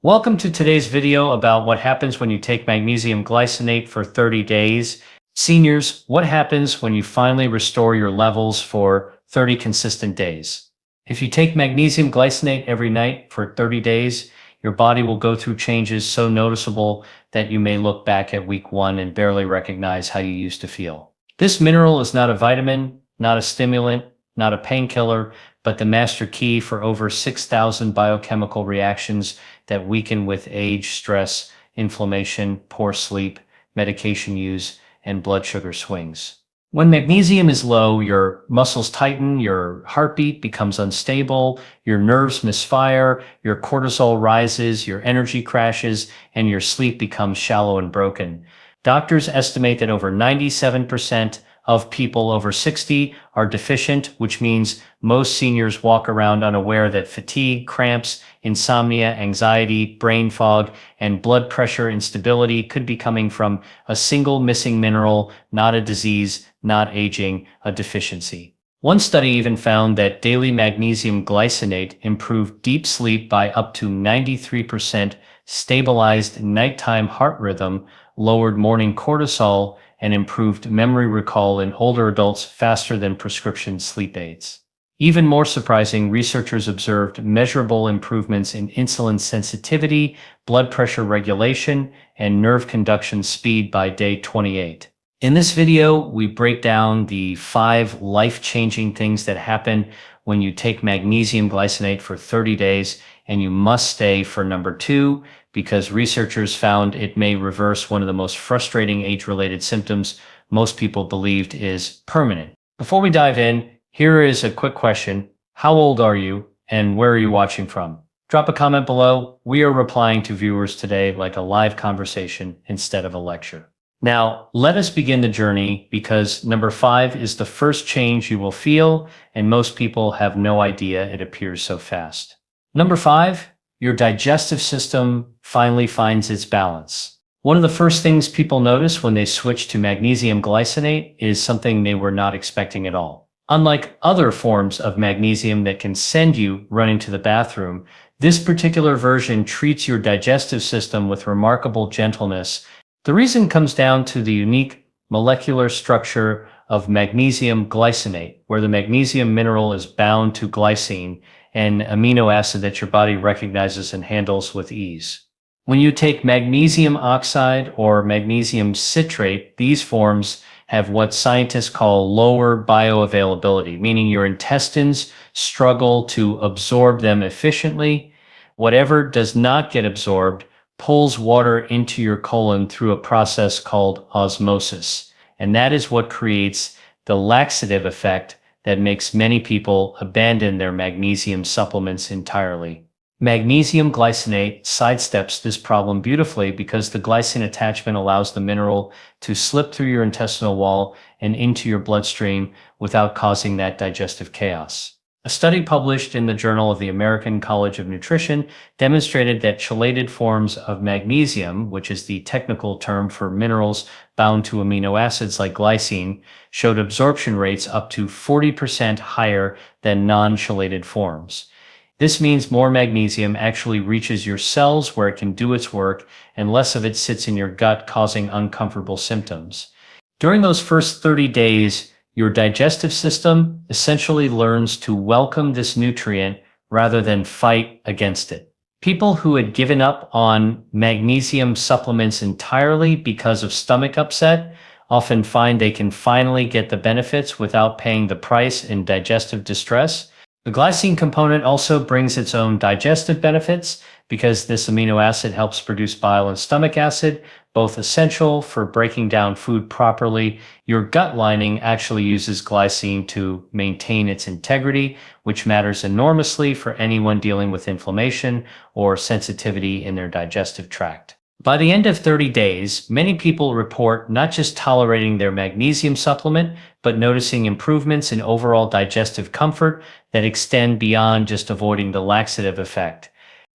Welcome to today's video about what happens when you take magnesium glycinate for 30 days. Seniors, what happens when you finally restore your levels for 30 consistent days? If you take magnesium glycinate every night for 30 days, your body will go through changes so noticeable that you may look back at week 1 and barely recognize how you used to feel. This mineral is not a vitamin, not a stimulant, not a painkiller, but the master key for over 6,000 biochemical reactions that weaken with age, stress, inflammation, poor sleep, medication use, and blood sugar swings. When magnesium is low, your muscles tighten, your heartbeat becomes unstable, your nerves misfire, your cortisol rises, your energy crashes, and your sleep becomes shallow and broken. Doctors estimate that over 97% of people over 60 are deficient, which means most seniors walk around unaware that fatigue, cramps, insomnia, anxiety, brain fog, and blood pressure instability could be coming from a single missing mineral, not a disease, not aging, a deficiency. One study even found that daily magnesium glycinate improved deep sleep by up to 93%, stabilized nighttime heart rhythm, lowered morning cortisol, and improved memory recall in older adults faster than prescription sleep aids. Even more surprising, researchers observed measurable improvements in insulin sensitivity, blood pressure regulation, and nerve conduction speed by day 28. In this video, we break down the 5 life-changing things that happen when you take magnesium glycinate for 30 days, and you must stay for number 2 because researchers found it may reverse one of the most frustrating age-related symptoms most people believed is permanent. Before we dive in, here is a quick question. How old are you and where are you watching from? Drop a comment below. We are replying to viewers today like a live conversation instead of a lecture. Now, let us begin the journey because number 5 is the first change you will feel, and most people have no idea it appears so fast. Number 5, your digestive system finally finds its balance. One of the first things people notice when they switch to magnesium glycinate is something they were not expecting at all. Unlike other forms of magnesium that can send you running to the bathroom, this particular version treats your digestive system with remarkable gentleness. The reason comes down to the unique molecular structure of magnesium glycinate, where the magnesium mineral is bound to glycine, an amino acid that your body recognizes and handles with ease. When you take magnesium oxide or magnesium citrate, these forms have what scientists call lower bioavailability, meaning your intestines struggle to absorb them efficiently. Whatever does not get absorbed pulls water into your colon through a process called osmosis. And that is what creates the laxative effect that makes many people abandon their magnesium supplements entirely. Magnesium glycinate sidesteps this problem beautifully because the glycine attachment allows the mineral to slip through your intestinal wall and into your bloodstream without causing that digestive chaos. A study published in the Journal of the American College of Nutrition demonstrated that chelated forms of magnesium, which is the technical term for minerals bound to amino acids like glycine, showed absorption rates up to 40% higher than non-chelated forms. This means more magnesium actually reaches your cells where it can do its work, and less of it sits in your gut causing uncomfortable symptoms. During those first 30 days, your digestive system essentially learns to welcome this nutrient rather than fight against it. People who had given up on magnesium supplements entirely because of stomach upset often find they can finally get the benefits without paying the price in digestive distress. The glycine component also brings its own digestive benefits because this amino acid helps produce bile and stomach acid, both essential for breaking down food properly. Your gut lining actually uses glycine to maintain its integrity, which matters enormously for anyone dealing with inflammation or sensitivity in their digestive tract. By the end of 30 days, many people report not just tolerating their magnesium supplement, but noticing improvements in overall digestive comfort that extend beyond just avoiding the laxative effect.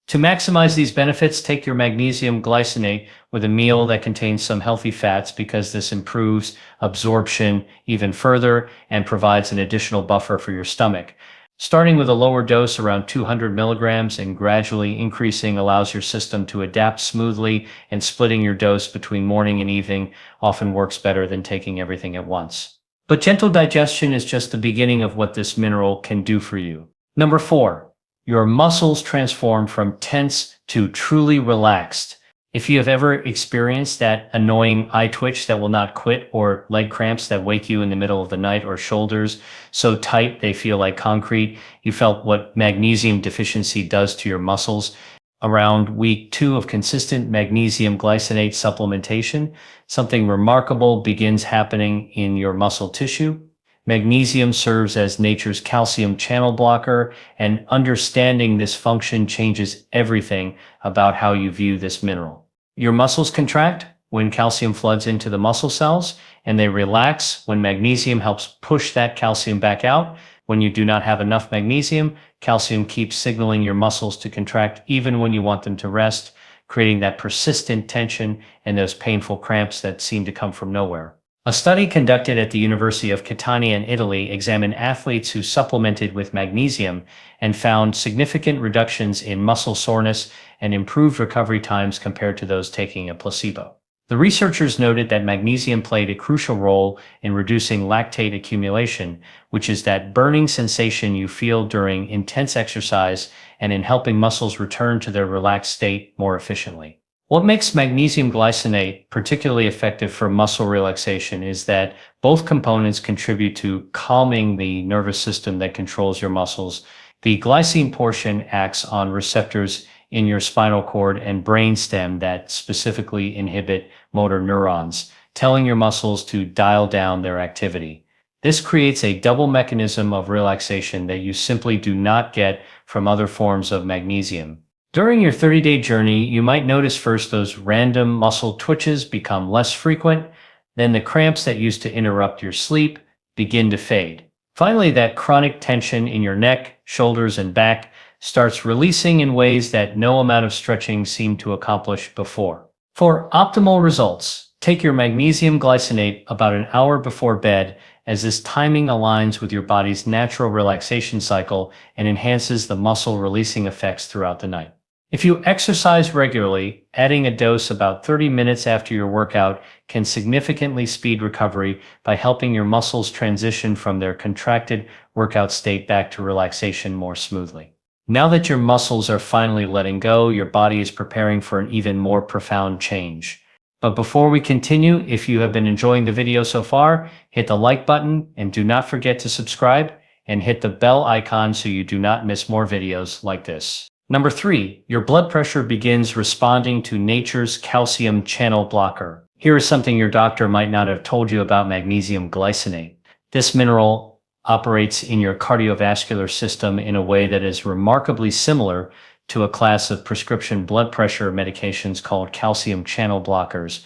To maximize these benefits, take your magnesium glycinate with a meal that contains some healthy fats because this improves absorption even further and provides an additional buffer for your stomach. Starting with a lower dose around 200 milligrams and gradually increasing allows your system to adapt smoothly, and splitting your dose between morning and evening often works better than taking everything at once. But gentle digestion is just the beginning of what this mineral can do for you. Number 4. Your muscles transform from tense to truly relaxed. If you have ever experienced that annoying eye twitch that will not quit, or leg cramps that wake you in the middle of the night, or shoulders so tight they feel like concrete, you felt what magnesium deficiency does to your muscles. Around week 2 of consistent magnesium glycinate supplementation, something remarkable begins happening in your muscle tissue. Magnesium serves as nature's calcium channel blocker, and understanding this function changes everything about how you view this mineral. Your muscles contract when calcium floods into the muscle cells, and they relax when magnesium helps push that calcium back out. When you do not have enough magnesium, calcium keeps signaling your muscles to contract even when you want them to rest, creating that persistent tension and those painful cramps that seem to come from nowhere. A study conducted at the University of Catania in Italy examined athletes who supplemented with magnesium and found significant reductions in muscle soreness and improved recovery times compared to those taking a placebo. The researchers noted that magnesium played a crucial role in reducing lactate accumulation, which is that burning sensation you feel during intense exercise, and in helping muscles return to their relaxed state more efficiently. What makes magnesium glycinate particularly effective for muscle relaxation is that both components contribute to calming the nervous system that controls your muscles. The glycine portion acts on receptors in your spinal cord and brainstem that specifically inhibit motor neurons, telling your muscles to dial down their activity. This creates a double mechanism of relaxation that you simply do not get from other forms of magnesium. During your 30-day journey, you might notice first those random muscle twitches become less frequent, then the cramps that used to interrupt your sleep begin to fade. Finally, that chronic tension in your neck, shoulders, and back starts releasing in ways that no amount of stretching seemed to accomplish before. For optimal results, take your magnesium glycinate about an hour before bed, as this timing aligns with your body's natural relaxation cycle and enhances the muscle releasing effects throughout the night. If you exercise regularly, adding a dose about 30 minutes after your workout can significantly speed recovery by helping your muscles transition from their contracted workout state back to relaxation more smoothly. Now that your muscles are finally letting go, your body is preparing for an even more profound change. But before we continue, if you have been enjoying the video so far, hit the like button and do not forget to subscribe and hit the bell icon so you do not miss more videos like this. Number 3, your blood pressure begins responding to nature's calcium channel blocker. Here is something your doctor might not have told you about magnesium glycinate. This mineral operates in your cardiovascular system in a way that is remarkably similar to a class of prescription blood pressure medications called calcium channel blockers.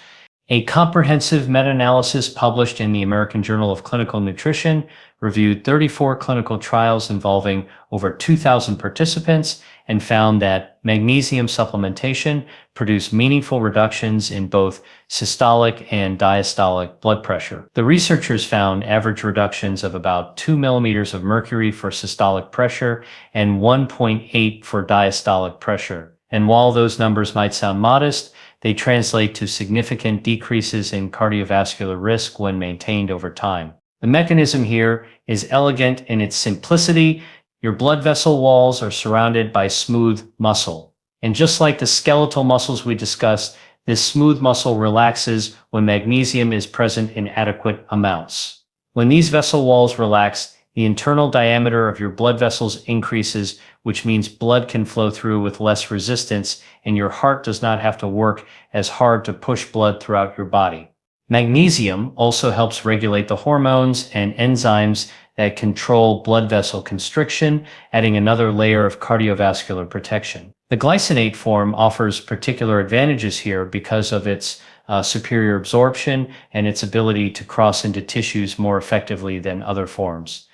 A comprehensive meta-analysis published in the American Journal of Clinical Nutrition reviewed 34 clinical trials involving over 2,000 participants and found that magnesium supplementation produced meaningful reductions in both systolic and diastolic blood pressure. The researchers found average reductions of about 2 millimeters of mercury for systolic pressure and 1.8 for diastolic pressure. And while those numbers might sound modest, they translate to significant decreases in cardiovascular risk when maintained over time. The mechanism here is elegant in its simplicity. Your blood vessel walls are surrounded by smooth muscle. And just like the skeletal muscles we discussed, this smooth muscle relaxes when magnesium is present in adequate amounts. When these vessel walls relax, the internal diameter of your blood vessels increases, which means blood can flow through with less resistance, and your heart does not have to work as hard to push blood throughout your body. Magnesium also helps regulate the hormones and enzymes that control blood vessel constriction, adding another layer of cardiovascular protection. The glycinate form offers particular advantages here because of its superior absorption and its ability to cross into tissues more effectively than other forms.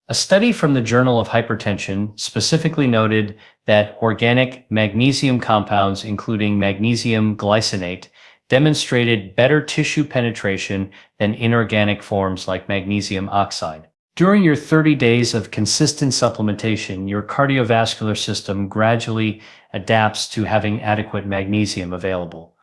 A study from the Journal of Hypertension specifically noted that organic magnesium compounds, including magnesium glycinate, demonstrated better tissue penetration than inorganic forms like magnesium oxide. During your 30 days of consistent supplementation, your cardiovascular system gradually adapts to having adequate magnesium available.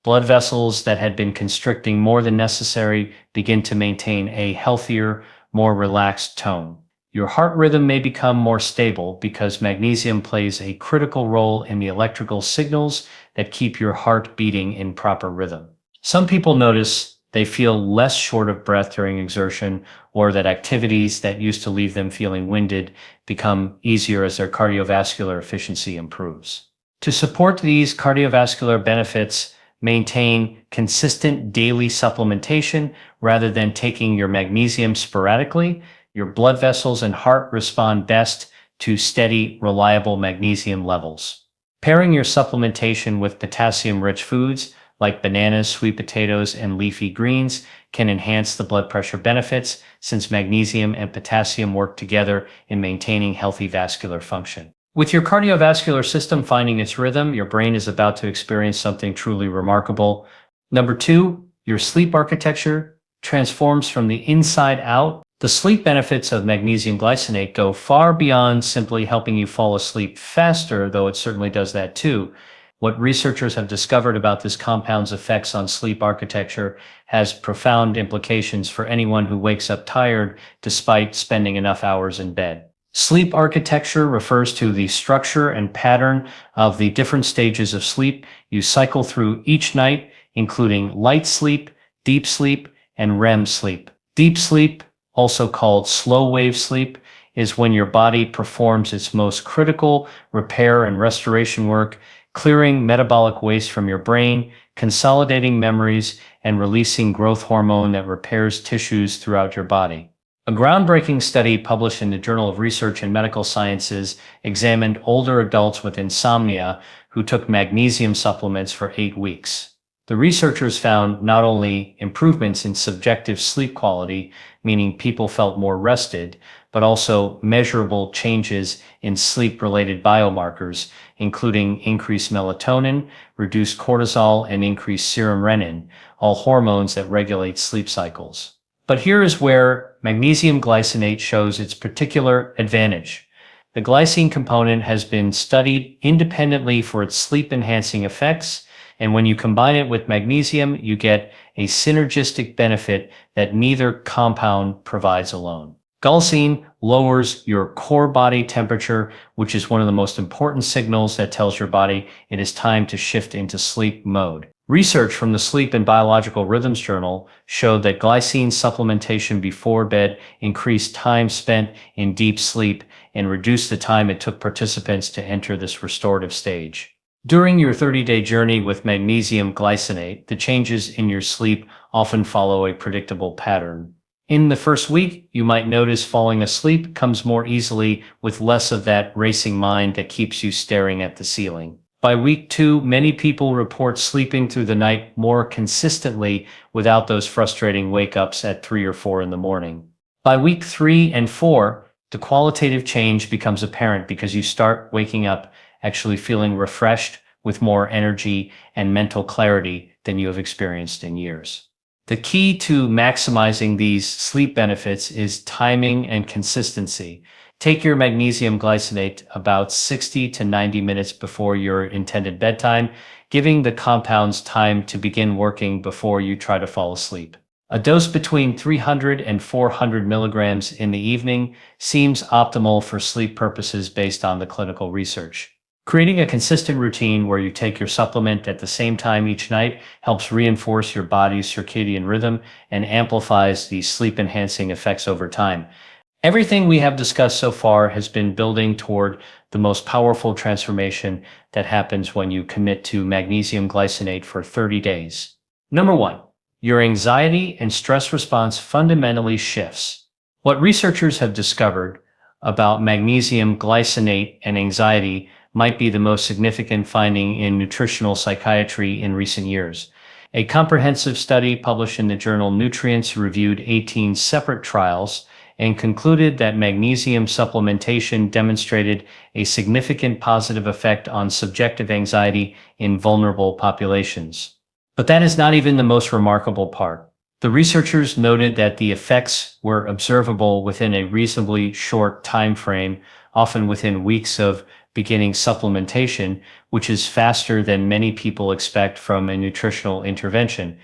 Blood vessels that had been constricting more than necessary begin to maintain a healthier, more relaxed tone. Your heart rhythm may become more stable because magnesium plays a critical role in the electrical signals that keep your heart beating in proper rhythm. Some people notice they feel less short of breath during exertion, or that activities that used to leave them feeling winded become easier as their cardiovascular efficiency improves. To support these cardiovascular benefits, maintain consistent daily supplementation rather than taking your magnesium sporadically. Your blood vessels and heart respond best to steady, reliable magnesium levels. Pairing your supplementation with potassium-rich foods like bananas, sweet potatoes, and leafy greens can enhance the blood pressure benefits, since magnesium and potassium work together in maintaining healthy vascular function. With your cardiovascular system finding its rhythm, your brain is about to experience something truly remarkable. Number two, your sleep architecture transforms from the inside out. The sleep benefits of magnesium glycinate go far beyond simply helping you fall asleep faster, though it certainly does that too. What researchers have discovered about this compound's effects on sleep architecture has profound implications for anyone who wakes up tired despite spending enough hours in bed. Sleep architecture refers to the structure and pattern of the different stages of sleep you cycle through each night, including light sleep, deep sleep, and REM sleep. Deep sleep, also called slow wave sleep, is when your body performs its most critical repair and restoration work, clearing metabolic waste from your brain, consolidating memories, and releasing growth hormone that repairs tissues throughout your body. A groundbreaking study published in the Journal of Research in Medical Sciences examined older adults with insomnia who took magnesium supplements for 8 weeks. The researchers found not only improvements in subjective sleep quality, meaning people felt more rested, but also measurable changes in sleep-related biomarkers, including increased melatonin, reduced cortisol, and increased serum renin, all hormones that regulate sleep cycles. But here is where magnesium glycinate shows its particular advantage. The glycine component has been studied independently for its sleep-enhancing effects, and when you combine it with magnesium, you get a synergistic benefit that neither compound provides alone. Glycine lowers your core body temperature, which is one of the most important signals that tells your body it is time to shift into sleep mode. Research from the Sleep and Biological Rhythms Journal showed that glycine supplementation before bed increased time spent in deep sleep and reduced the time it took participants to enter this restorative stage. During your 30-day journey with magnesium glycinate, the changes in your sleep often follow a predictable pattern. In the first week, you might notice falling asleep comes more easily with less of that racing mind that keeps you staring at the ceiling. By week 2, many people report sleeping through the night more consistently without those frustrating wake-ups at 3 or 4 in the morning. By week 3 and 4, the qualitative change becomes apparent because you start waking up actually feeling refreshed with more energy and mental clarity than you have experienced in years. The key to maximizing these sleep benefits is timing and consistency. Take your magnesium glycinate about 60 to 90 minutes before your intended bedtime, giving the compounds time to begin working before you try to fall asleep. A dose between 300 and 400 milligrams in the evening seems optimal for sleep purposes based on the clinical research. Creating a consistent routine where you take your supplement at the same time each night helps reinforce your body's circadian rhythm and amplifies the sleep-enhancing effects over time. Everything we have discussed so far has been building toward the most powerful transformation that happens when you commit to magnesium glycinate for 30 days. Number 1. Your anxiety and stress response fundamentally shifts. What researchers have discovered about magnesium glycinate and anxiety might be the most significant finding in nutritional psychiatry in recent years. A comprehensive study published in the journal Nutrients reviewed 18 separate trials and concluded that magnesium supplementation demonstrated a significant positive effect on subjective anxiety in vulnerable populations. But that is not even the most remarkable part. The researchers noted that the effects were observable within a reasonably short time frame, often within weeks of beginning supplementation, which is faster than many people expect from a nutritional intervention.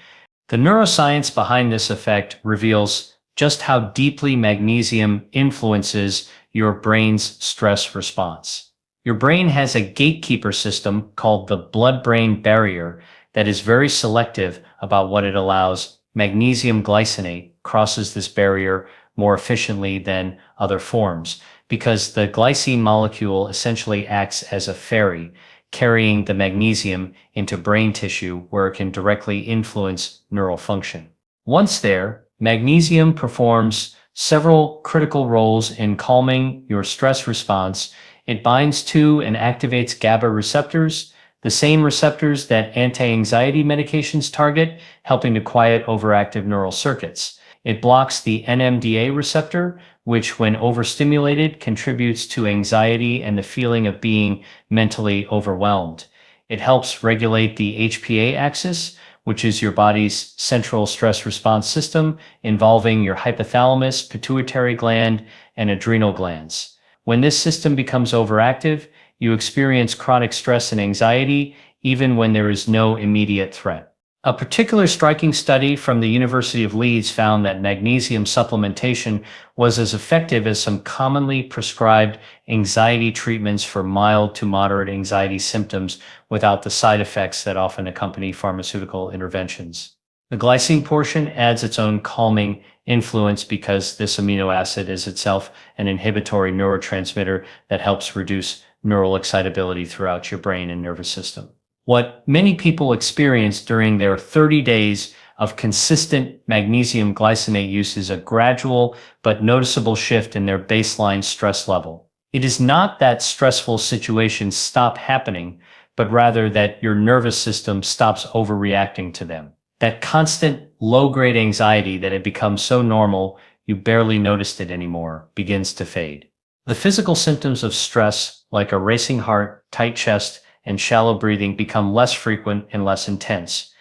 The neuroscience behind this effect reveals just how deeply magnesium influences your brain's stress response. Your brain has a gatekeeper system called the blood-brain barrier that is very selective about what it allows. Magnesium glycinate crosses this barrier more efficiently than other forms because the glycine molecule essentially acts as a ferry, carrying the magnesium into brain tissue where it can directly influence neural function. Once there, magnesium performs several critical roles in calming your stress response. It binds to and activates GABA receptors, the same receptors that anti-anxiety medications target, helping to quiet overactive neural circuits. It blocks the NMDA receptor, which, when overstimulated, contributes to anxiety and the feeling of being mentally overwhelmed. It helps regulate the HPA axis, which is your body's central stress response system, involving your hypothalamus, pituitary gland, and adrenal glands. When this system becomes overactive, you experience chronic stress and anxiety, even when there is no immediate threat. A particular striking study from the University of Leeds found that magnesium supplementation was as effective as some commonly prescribed anxiety treatments for mild to moderate anxiety symptoms without the side effects that often accompany pharmaceutical interventions. The glycine portion adds its own calming influence because this amino acid is itself an inhibitory neurotransmitter that helps reduce neural excitability throughout your brain and nervous system. What many people experience during their 30 days of consistent magnesium glycinate use is a gradual but noticeable shift in their baseline stress level. It is not that stressful situations stop happening, but rather that your nervous system stops overreacting to them. That constant low-grade anxiety that had become so normal you barely noticed it anymore begins to fade. The physical symptoms of stress, like a racing heart, tight chest, and shallow breathing, become less frequent and less intense.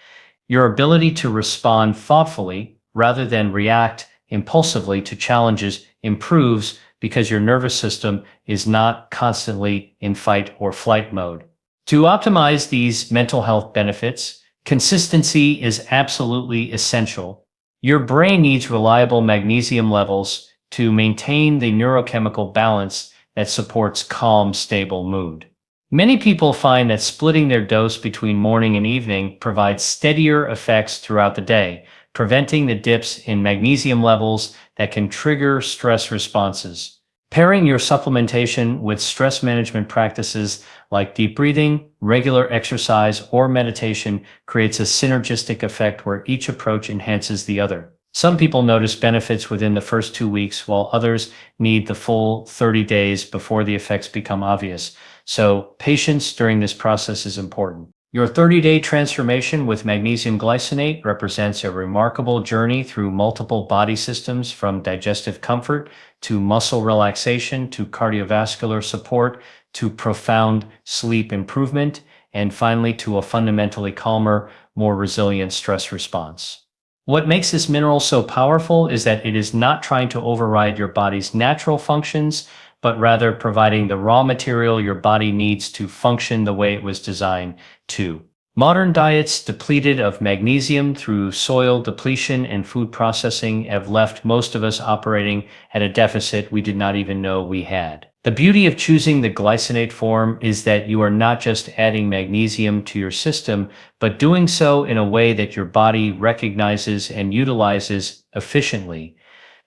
Your ability to respond thoughtfully rather than react impulsively to challenges improves because your nervous system is not constantly in fight or flight mode. To optimize these mental health benefits, consistency is absolutely essential. Your brain needs reliable magnesium levels to maintain the neurochemical balance that supports calm, stable mood. Many people find that splitting their dose between morning and evening provides steadier effects throughout the day, preventing the dips in magnesium levels that can trigger stress responses. Pairing your supplementation with stress management practices like deep breathing, regular exercise, or meditation creates a synergistic effect where each approach enhances the other. Some people notice benefits within the first 2 weeks, while others need the full 30 days before the effects become obvious. So, patience during this process is important. Your 30-day transformation with magnesium glycinate represents a remarkable journey through multiple body systems, from digestive comfort to muscle relaxation to cardiovascular support to profound sleep improvement, and finally to a fundamentally calmer, more resilient stress response. What makes this mineral so powerful is that it is not trying to override your body's natural functions, but rather providing the raw material your body needs to function the way it was designed to. Modern diets depleted of magnesium through soil depletion and food processing have left most of us operating at a deficit we did not even know we had. The beauty of choosing the glycinate form is that you are not just adding magnesium to your system, but doing so in a way that your body recognizes and utilizes efficiently.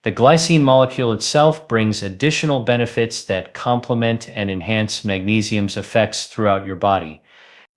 The glycine molecule itself brings additional benefits that complement and enhance magnesium's effects throughout your body.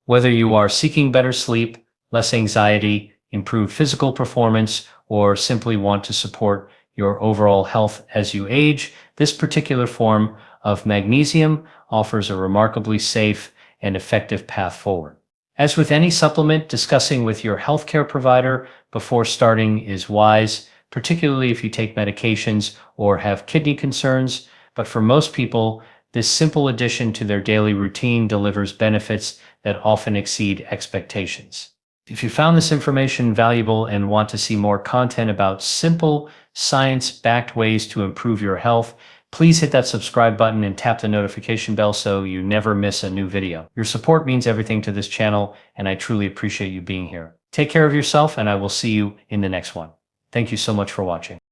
Whether you are seeking better sleep, less anxiety, improved physical performance, or simply want to support your overall health as you age, this particular form of magnesium offers a remarkably safe and effective path forward. As with any supplement, discussing with your healthcare provider before starting is wise, particularly if you take medications or have kidney concerns, but for most people, this simple addition to their daily routine delivers benefits that often exceed expectations. If you found this information valuable and want to see more content about simple, science-backed ways to improve your health, please hit that subscribe button and tap the notification bell so you never miss a new video. Your support means everything to this channel, and I truly appreciate you being here. Take care of yourself, and I will see you in the next one. Thank you so much for watching.